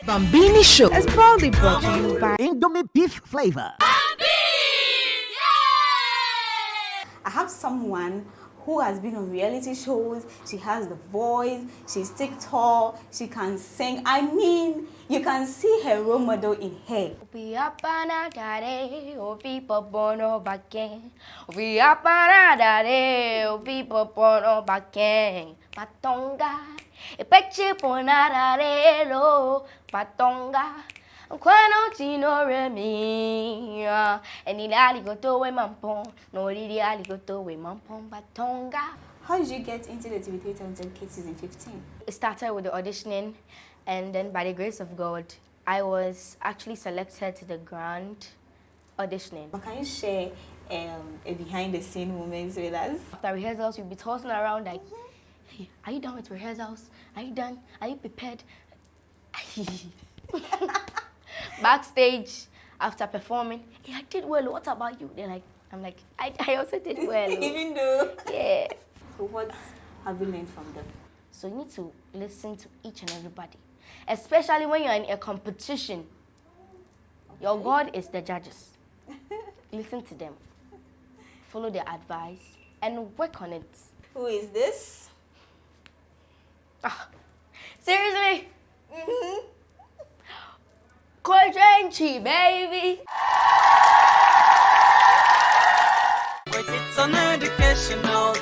Bambini Show is proudly brought to you by Indomie beef flavor. I have someone who has been on reality shows. She has the voice, she's TikTok, she can sing. I mean, you can see her role model in her. We are panadare, o people bono backen. We are panadare, o people bono backen. Patonga, e peche ponadare lo, patonga. Quando tino remi, and in aligoto we mampon, no really aligoto we mampon, patonga. How did you get into the TV Theatre until Kidz season 15? It started with the auditioning, and then by the grace of God, I was actually selected to the grand auditioning. But can you share a behind the scene moments with us? After rehearsals, you'll be tossing around like, hey, are you done with rehearsals? Are you done? Are you prepared? Backstage, after performing, hey, I did well. What about you? They're like, I'm like, I also did well. Even though. Yeah. So what have you learned from them? So you need to listen to each and everybody, especially when you're in a competition. Okay. Your God is the judges. Listen to them, follow their advice, and work on it. Who is this? Seriously? Coach baby. But it's on educational